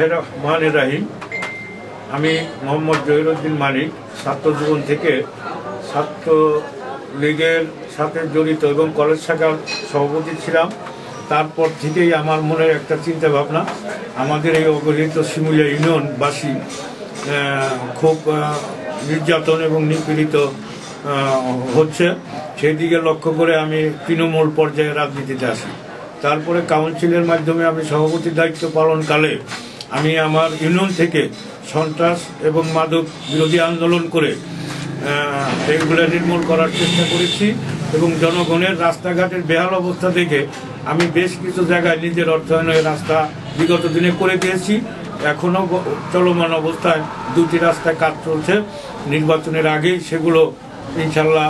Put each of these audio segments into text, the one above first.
বিসমিল্লাহির রহমানির রহিম। আমি মোহাম্মদ জহিরুদ্দিন মানিক ছাত্র জীবন থেকে ছাত্র লীগের সাথে জড়িত এবং কলেজ শাখার সভাপতি ছিলাম। তারপর থেকেই আমার মনের একটা চিন্তা ভাবনা, আমাদের এই অবহেলিত শিমুলিয়া ইউনিয়নবাসী খুব নির্যাতন এবং নিপীড়িত হচ্ছে, সেই দিকে লক্ষ্য করে আমি তৃণমূল পর্যায়ে রাজনীতিতে আসি। তারপরে কাউন্সিলের মাধ্যমে আমি সভাপতির দায়িত্ব পালনকালে আমি আমার ইউনিয়ন থেকে সন্ত্রাস এবং মাদক বিরোধী আন্দোলন করে এগুলো নির্মূল করার চেষ্টা করেছি এবং জনগণের রাস্তাঘাটের বেহাল অবস্থা দেখে আমি বেশ কিছু জায়গায় নিজের অর্থায়নের রাস্তা বিগত দিনে করে দিয়েছি। এখনও চলমান অবস্থায় দুটি রাস্তায় কাজ চলছে, নির্বাচনের আগেই সেগুলো ইনশাল্লাহ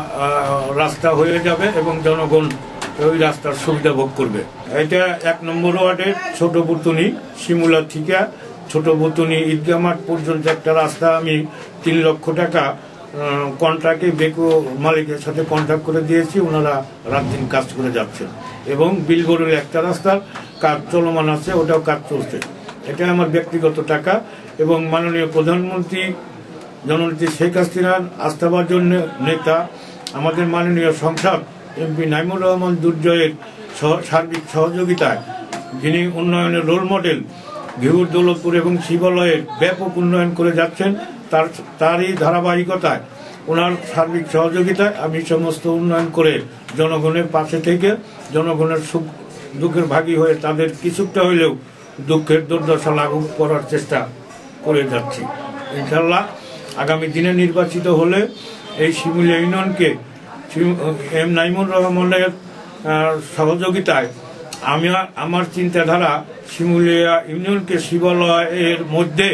রাস্তা হয়ে যাবে এবং জনগণ ওই রাস্তার সুবিধা ভোগ করবে। এটা 1 নম্বর ওয়ার্ডের ছোট বুতুনি, শিমুলা থেকে ছোট বুতুনি ঈদগাহ মাঠ পর্যন্ত একটা রাস্তা আমি 3 লক্ষ টাকা কন্ট্রাক্টে বেকো মালিকের সাথে কন্ট্রাক্ট করে দিয়েছি। ওনারা রাত দিন কাজ করে যাচ্ছেন এবং বিলবোর্ডের একটা রাস্তার কাজ চলমান আছে, ওটাও কাজ চলছে। এটা আমার ব্যক্তিগত টাকা এবং মাননীয় প্রধানমন্ত্রী জননেত্রী শেখ হাসিনার আস্থাভাজন নেতা আমাদের মাননীয় সংসদ এমপি নাইমুর রহমান দুর্জয়ের সার্বিক সহযোগিতায়, যিনি উন্নয়নের রোল মডেল, ঘিউর দৌলতপুর এবং শিবালয়ের ব্যাপক উন্নয়ন করে যাচ্ছেন, তারই ধারাবাহিকতায় ওনার সার্বিক সহযোগিতায় আমি সমস্ত উন্নয়ন করে জনগণের পাশে থেকে জনগণের সুখ দুঃখের ভাগী হয়ে তাদের কিছুটা হইলেও দুঃখের দুর্দশা লাঘব করার চেষ্টা করে যাচ্ছি। ইনশাল্লাহ আগামী দিনে নির্বাচিত হলে এই শিমুলিয়া ইউনিয়নকে এম নাইমুর রহমানের সহযোগিতায় আমার চিন্তাধারা শিমুলিয়া ইউনিয়নকে শিবালয়ের মধ্যে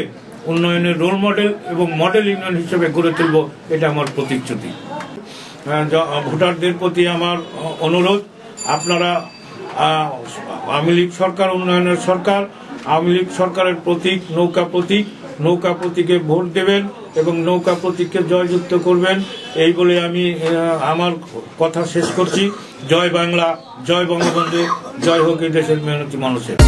উন্নয়নের রোল মডেল এবং মডেল ইউনিয়ন হিসেবে গড়ে তুলব, এটা আমার প্রতিশ্রুতি। ভোটারদের প্রতি আমার অনুরোধ, আপনারা আওয়ামী লীগ সরকার উন্নয়নের সরকার, আওয়ামী লীগ সরকারের প্রতীক নৌকা প্রতীকে ভোট দেবেন এবং নৌকা প্রতীককে জয়যুক্ত করবেন। এই বলে আমি আমার কথা শেষ করছি। জয় বাংলা, জয় বঙ্গবন্ধু, জয় হোক এই দেশের মেহনতি মানুষের।